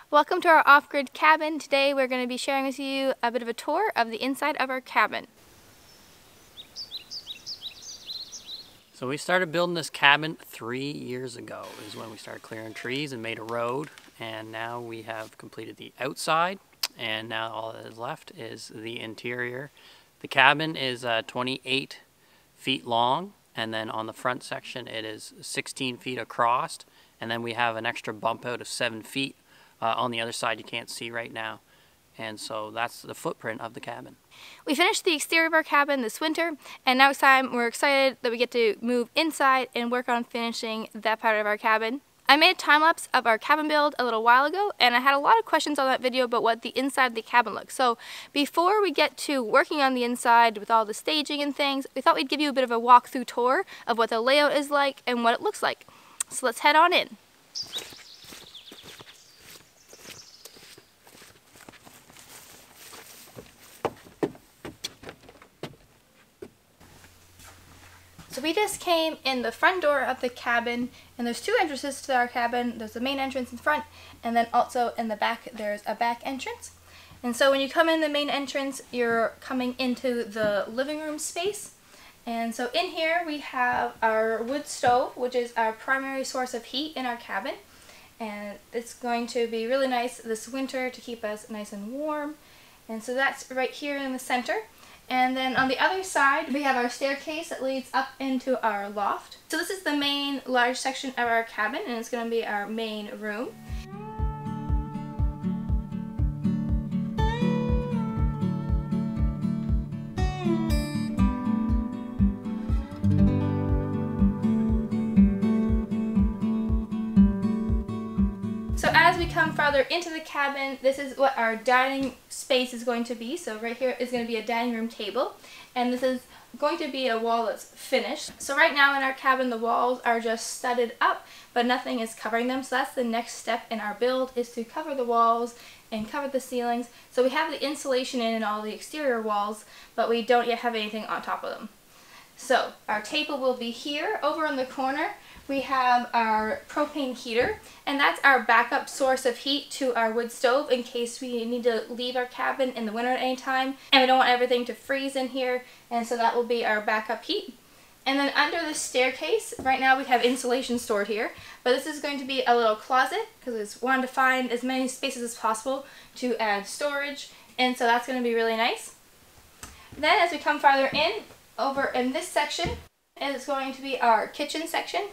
Welcome to our off-grid cabin. Today we're going to be sharing with you a bit of a tour of the inside of our cabin. So we started building this cabin 3 years ago is when we started clearing trees and made a road, and now we have completed the outside, and now all that is left is the interior. The cabin is 28 feet long, and then on the front section it is 16 feet across, and then we have an extra bump out of 7 feet on the other side you can't see right now. And so that's the footprint of the cabin. We finished the exterior of our cabin this winter, and now it's time. We're excited that we get to move inside and work on finishing that part of our cabin. I made a time-lapse of our cabin build a little while ago, and I had a lot of questions on that video about what the inside of the cabin looks. So before we get to working on the inside with all the staging and things, we thought we'd give you a bit of a walkthrough tour of what the layout is like and what it looks like. So let's head on in. So we just came in the front door of the cabin, and there's two entrances to our cabin. There's the main entrance in front, and then also in the back there's a back entrance. And so when you come in the main entrance, you're coming into the living room space. And so in here we have our wood stove, which is our primary source of heat in our cabin. And it's going to be really nice this winter to keep us nice and warm. And so that's right here in the center. And then on the other side, we have our staircase that leads up into our loft. So this is the main large section of our cabin, and it's going to be our main room. So as we come farther into the cabin, this is what our dining space is going to be. So right here is going to be a dining room table, and this is going to be a wall that's finished. So right now in our cabin the walls are just studded up, but nothing is covering them. So that's the next step in our build, is to cover the walls and cover the ceilings. So we have the insulation in all the exterior walls, but we don't yet have anything on top of them. So our table will be here. Over in the corner we have our propane heater, and that's our backup source of heat to our wood stove in case we need to leave our cabin in the winter at any time and we don't want everything to freeze in here, and so that will be our backup heat. And then under the staircase, right now we have insulation stored here, but this is going to be a little closet because it's wanted to find as many spaces as possible to add storage, and so that's going to be really nice. Then as we come farther in, over in this section is going to be our kitchen section.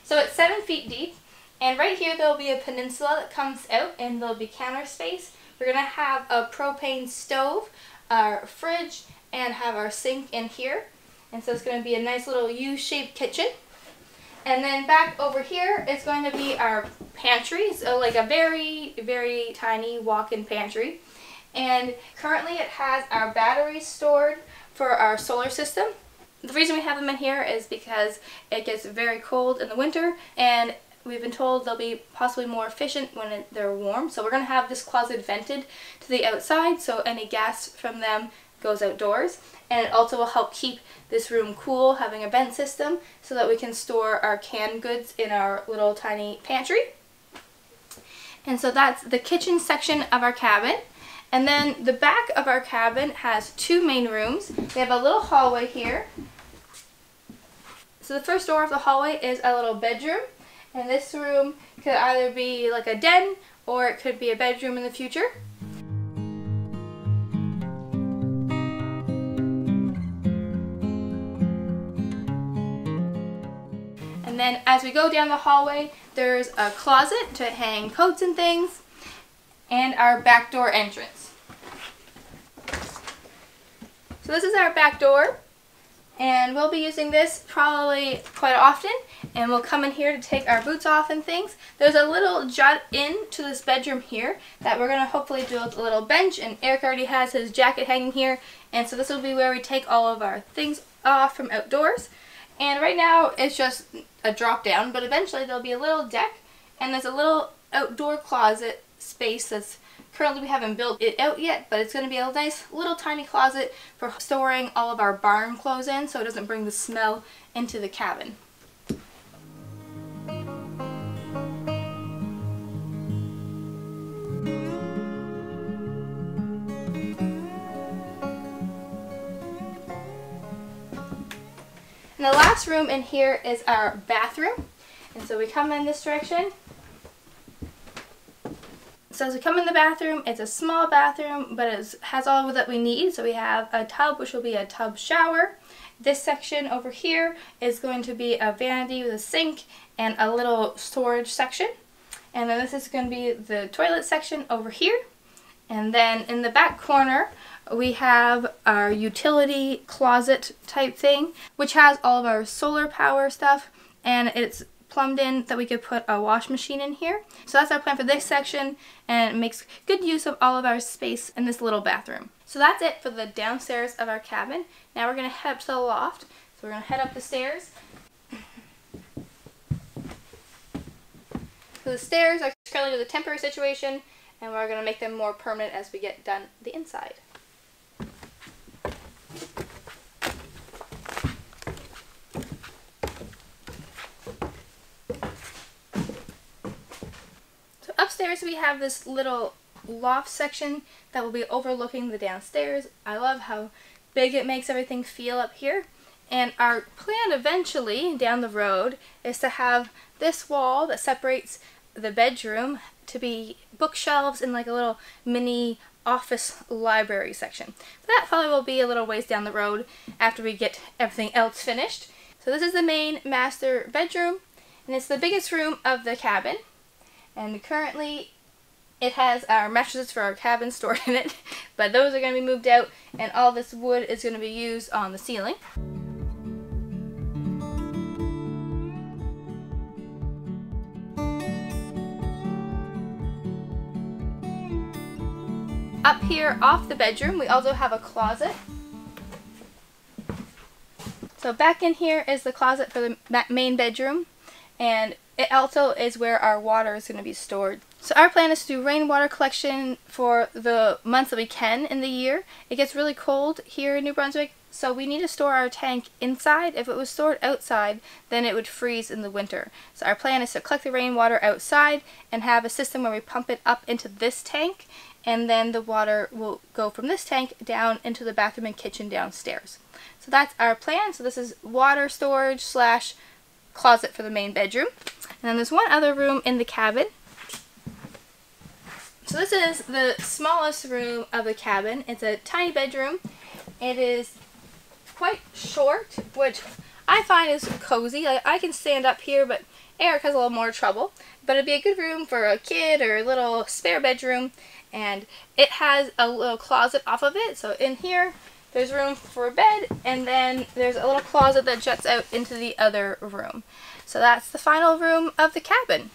So it's 7 feet deep, and right here there'll be a peninsula that comes out, and there'll be counter space. We're going to have a propane stove, our fridge, and have our sink in here. And so it's going to be a nice little U-shaped kitchen. And then back over here is going to be our pantry, so like a very, very tiny walk-in pantry. And currently it has our batteries stored for our solar system. The reason we have them in here is because it gets very cold in the winter, and we've been told they'll be possibly more efficient when they're warm. So we're going to have this closet vented to the outside, so any gas from them goes outdoors. And it also will help keep this room cool, having a vent system, so that we can store our canned goods in our little tiny pantry. And so that's the kitchen section of our cabin. And then the back of our cabin has two main rooms. We have a little hallway here. So the first door of the hallway is a little bedroom, and this room could either be like a den or it could be a bedroom in the future. And then as we go down the hallway, there's a closet to hang coats and things, and our back door entrance. So this is our back door, and we'll be using this probably quite often, and we'll come in here to take our boots off and things. There's a little jut in to this bedroom here that we're going to hopefully build a little bench, and Eric already has his jacket hanging here, and so this will be where we take all of our things off from outdoors. And right now it's just a drop down, but eventually there'll be a little deck, and there's a little outdoor closet space that's currently we haven't built it out yet, but it's going to be a nice little tiny closet for storing all of our barn clothes in, so it doesn't bring the smell into the cabin. And the last room in here is our bathroom. And so we come in this direction. So as we come in the bathroom, it's a small bathroom, but it has all that we need. So we have a tub, which will be a tub shower. This section over here is going to be a vanity with a sink and a little storage section. And then this is going to be the toilet section over here. And then in the back corner, we have our utility closet type thing, which has all of our solar power stuff, and it's plumbed in that we could put a wash machine in here. So that's our plan for this section, and it makes good use of all of our space in this little bathroom. So that's it for the downstairs of our cabin. Now we're going to head up to the loft. So we're going to head up the stairs. So the stairs are currently the temporary situation, and we're going to make them more permanent as we get done the inside. So upstairs we have this little loft section that will be overlooking the downstairs. I love how big it makes everything feel up here. And our plan eventually down the road is to have this wall that separates the bedroom to be bookshelves and like a little mini office library section. But that probably will be a little ways down the road after we get everything else finished. So this is the main master bedroom, and it's the biggest room of the cabin. And currently it has our mattresses for our cabin stored in it, but those are going to be moved out, and all this wood is going to be used on the ceiling. Up here off the bedroom, we also have a closet. So back in here is the closet for the main bedroom, and it also is where our water is going to be stored. So our plan is to do rainwater collection for the months that we can in the year. It gets really cold here in New Brunswick, so we need to store our tank inside. If it was stored outside, then it would freeze in the winter. So our plan is to collect the rainwater outside and have a system where we pump it up into this tank, and then the water will go from this tank down into the bathroom and kitchen downstairs. So that's our plan. So this is water storage slash closet for the main bedroom. And then there's one other room in the cabin. So this is the smallest room of the cabin. It's a tiny bedroom. It is quite short, which I find is cozy. Like, I can stand up here, but Eric has a little more trouble. But it'd be a good room for a kid or a little spare bedroom. And it has a little closet off of it. So in here, there's room for a bed, and then there's a little closet that juts out into the other room. So that's the final room of the cabin.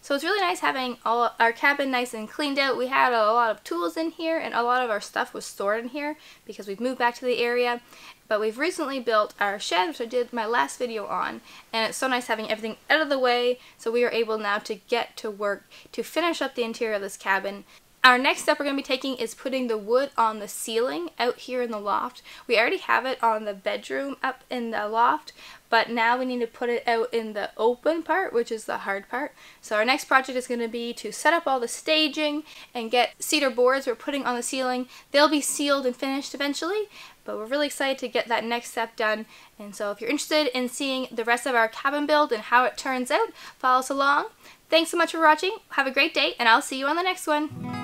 So it's really nice having all our cabin nice and cleaned out. We had a lot of tools in here, and a lot of our stuff was stored in here because we've moved back to the area. But we've recently built our shed, which I did my last video on, and it's so nice having everything out of the way, so we are able now to get to work to finish up the interior of this cabin. Our next step we're going to be taking is putting the wood on the ceiling out here in the loft. We already have it on the bedroom up in the loft, but now we need to put it out in the open part, which is the hard part. So our next project is going to be to set up all the staging and get cedar boards we're putting on the ceiling. They'll be sealed and finished eventually, but we're really excited to get that next step done. And so if you're interested in seeing the rest of our cabin build and how it turns out, follow us along. Thanks so much for watching. Have a great day, and I'll see you on the next one.